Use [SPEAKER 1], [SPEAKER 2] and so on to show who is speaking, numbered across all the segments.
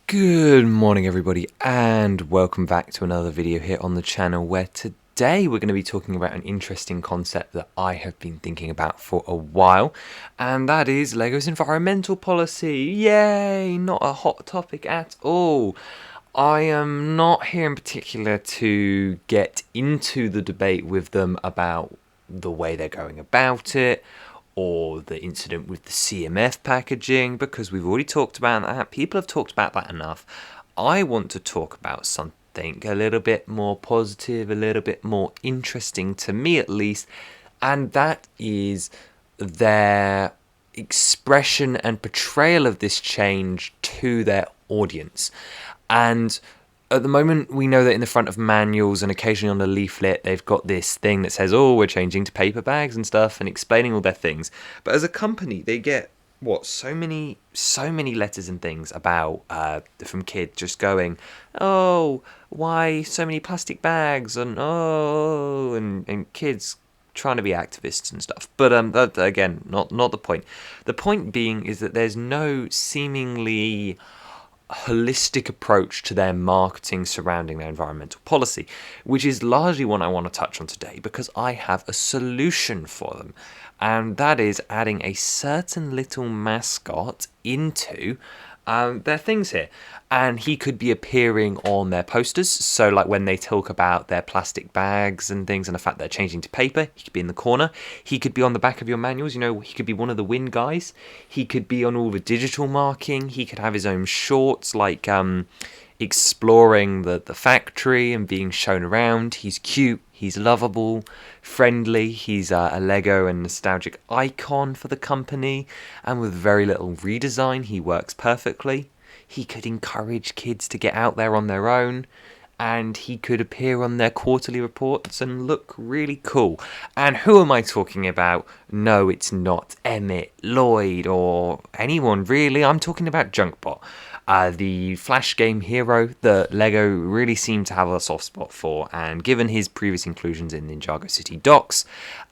[SPEAKER 1] Good morning everybody and welcome back to another video here on the channel where today we're going to be talking about an interesting concept that I have been thinking about for a while, and that is LEGO's environmental policy. Yay! Not a hot topic at all. I am not here in particular to get into the debate with them about the way they're going about it or the incident with the CMF packaging, because we've already talked about that. People have talked about that enough. I want to talk about something a little bit more positive, a little bit more interesting to me at least, and that is their expression and portrayal of this change to their audience. And at the moment, we know that in the front of manuals and occasionally on the leaflet, they've got this thing that says, oh, we're changing to paper bags and stuff, and explaining all their things. But as a company, they get, so many letters and things about, from kids just going, oh, why so many plastic bags, and oh, and kids trying to be activists and stuff. But that, again, not the point. The point being is that there's no seemingly holistic approach to their marketing surrounding their environmental policy, which is largely what I want to touch on today because I have a solution for them, and that is adding a certain little mascot into their things here. And he could be appearing on their posters, so like when they talk about their plastic bags and things and the fact they're changing to paper, he could be in the corner. He could be on the back of your manuals, he could be one of the win guys. He could be on all the digital marking. He could have his own shorts, like exploring the factory and being shown around. He's cute, he's lovable, friendly, he's a Lego and nostalgic icon for the company, and with very little redesign, he works perfectly. He could encourage kids to get out there on their own, and he could appear on their quarterly reports and look really cool. And who am I talking about? No, it's not Emmett, Lloyd, or anyone really. I'm talking about Junkbot, the Flash game hero that LEGO really seemed to have a soft spot for, and given his previous inclusions in Ninjago City Docks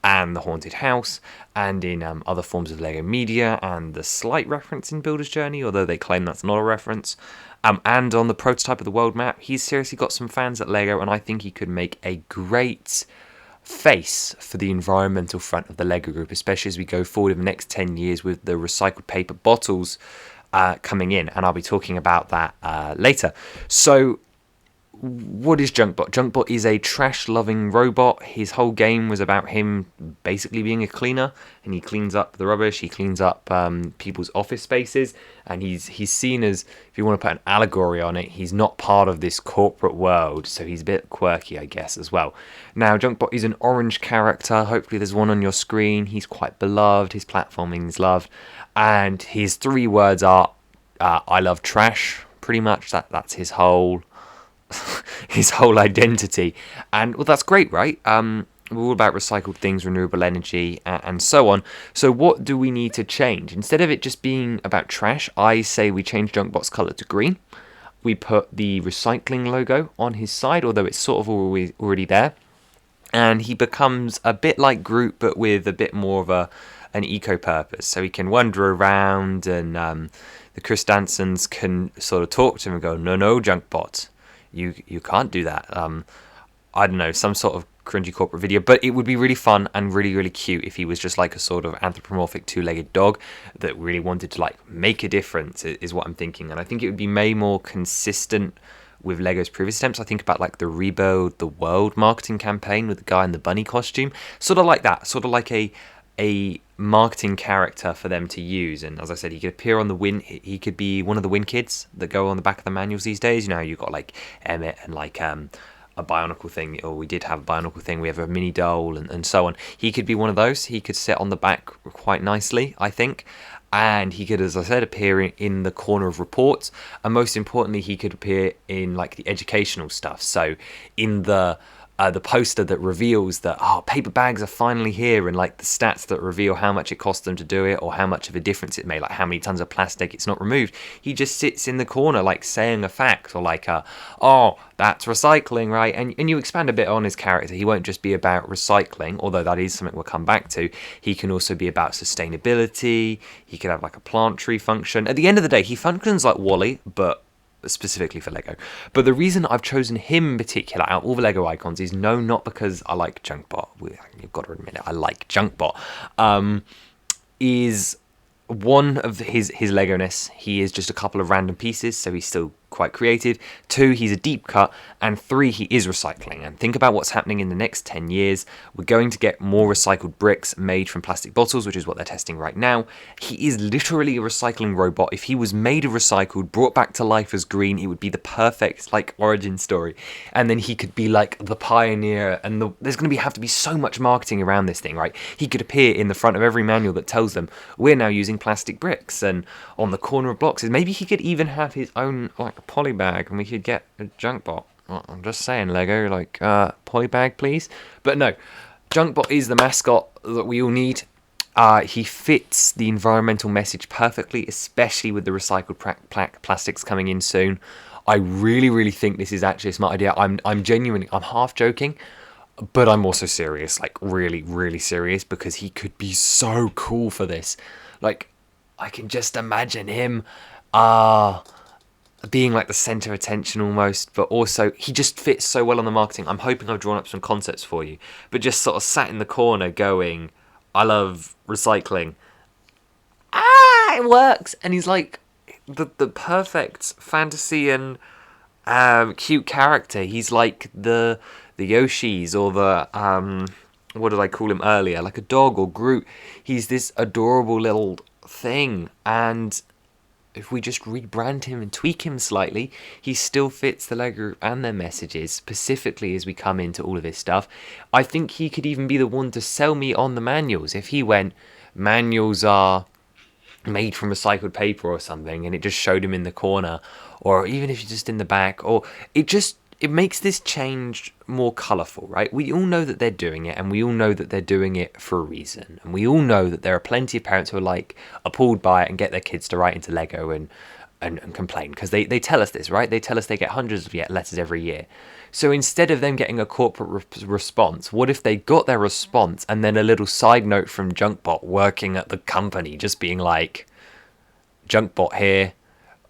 [SPEAKER 1] and the Haunted House, and in other forms of LEGO media, and the slight reference in Builder's Journey, although they claim that's not a reference, and on the prototype of the world map, he's seriously got some fans at LEGO, and I think he could make a great face for the environmental front of the LEGO group, especially as we go forward in the next 10 years with the recycled paper bottles coming in, and I'll be talking about that later. So what is Junkbot? Junkbot is a trash-loving robot. His whole game was about him basically being a cleaner, and he cleans up the rubbish, he cleans up people's office spaces, and he's seen as, if you want to put an allegory on it, he's not part of this corporate world, so he's a bit quirky, I guess, as well. Now, Junkbot is an orange character. Hopefully there's one on your screen. He's quite beloved, his platforming is loved, and his 3 words are, I love trash, pretty much. That's his whole his whole identity. And well, that's great, right? We're all about recycled things, renewable energy, and so on. So what do we need to change? Instead of it just being about trash, I say we change Junkbot's colour to green. We put the recycling logo on his side, although it's sort of already there, and he becomes a bit like Groot, but with a bit more of an eco-purpose. So he can wander around, and the Chris Dansons can sort of talk to him and go, no, Junkbot, you can't do that. I don't know, some sort of cringy corporate video, but it would be really fun and really, really cute if he was just like a sort of anthropomorphic 2-legged dog that really wanted to like make a difference, is what I'm thinking. And I think it would be way more consistent with LEGO's previous attempts. I think about like the Rebuild the World marketing campaign with the guy in the bunny costume, sort of like that, sort of like a marketing character for them to use. And as I said, he could appear on the win. He could be one of the win kids that go on the back of the manuals these days. You've got like Emmett and like a Bionicle thing, or we did have a Bionicle thing. We have a mini doll and so on. He could be one of those. He could sit on the back quite nicely, I think. And he could, as I said, appear in the corner of reports. And most importantly, he could appear in like the educational stuff. So in the poster that reveals that, paper bags are finally here, and like the stats that reveal how much it costs them to do it, or how much of a difference it made, like how many tons of plastic it's not removed. He just sits in the corner like saying a fact, or like that's recycling, right? And you expand a bit on his character. He won't just be about recycling, although that is something we'll come back to. He can also be about sustainability. He could have like a plant tree function. At the end of the day, he functions like Wally, but specifically for Lego. But the reason I've chosen him in particular out of all the Lego icons is no, not because I like Junkbot. You've got to admit it, I like Junkbot. Is one of his Lego-ness. He is just a couple of random pieces, so he's still quite creative. 2, he's a deep cut. And 3, he is recycling. And think about what's happening in the next 10 years. We're going to get more recycled bricks made from plastic bottles, which is what they're testing right now. He is literally a recycling robot. If he was made of recycled, brought back to life as green, it would be the perfect like origin story. And then he could be like the pioneer, and there's going to have to be so much marketing around this thing, right? He could appear in the front of every manual that tells them we're now using plastic bricks, and on the corner of boxes. Maybe he could even have his own like a poly bag, and we could get a Junkbot. I'm just saying, Lego, like poly bag, please. But no, Junkbot is the mascot that we all need. He fits the environmental message perfectly, especially with the recycled plastics coming in soon. I really, really think this is actually a smart idea. I'm genuinely, I'm half joking, but I'm also serious, like really, really serious, because he could be so cool for this. Like, I can just imagine him being like the center of attention almost, but also he just fits so well on the marketing. I'm hoping I've drawn up some concepts for you, but just sort of sat in the corner going, I love recycling. It works. And he's like the perfect fantasy and cute character. He's like the Yoshis, or the what did I call him earlier, like a dog or Groot. He's this adorable little thing, and if we just rebrand him and tweak him slightly, he still fits the Lego and their messages, specifically as we come into all of this stuff. I think he could even be the one to sell me on the manuals. If he went, manuals are made from recycled paper or something, and it just showed him in the corner, or even if you're just in the back, or it makes this change more colourful, right? We all know that they're doing it, and we all know that they're doing it for a reason. And we all know that there are plenty of parents who are like appalled by it and get their kids to write into Lego and complain, because they tell us this, right? They tell us they get hundreds of letters every year. So instead of them getting a corporate response, what if they got their response and then a little side note from Junkbot working at the company, just being like, Junkbot here,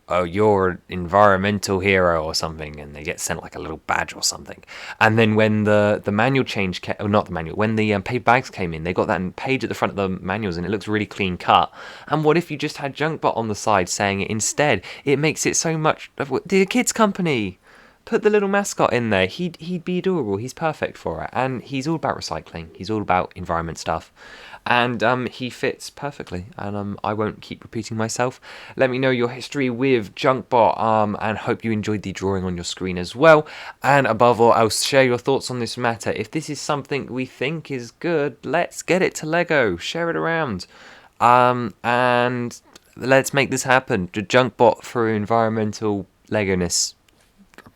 [SPEAKER 1] oh, you're an environmental hero or something, and they get sent like a little badge or something. And then when the manual change not the manual, when the paper bags came in, they got that page at the front of the manuals, and it looks really clean cut. And what if you just had Junkbot on the side saying it instead? It makes it so much. The kids company, put the little mascot in there. He'd be adorable. He's perfect for it, and he's all about recycling. He's all about environment stuff. And he fits perfectly, and I won't keep repeating myself. Let me know your history with Junkbot, and hope you enjoyed the drawing on your screen as well. And above all, I'll share your thoughts on this matter. If this is something we think is good, let's get it to Lego. Share it around, and let's make this happen. Junkbot for environmental Lego-ness.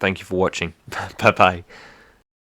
[SPEAKER 1] Thank you for watching. Bye bye.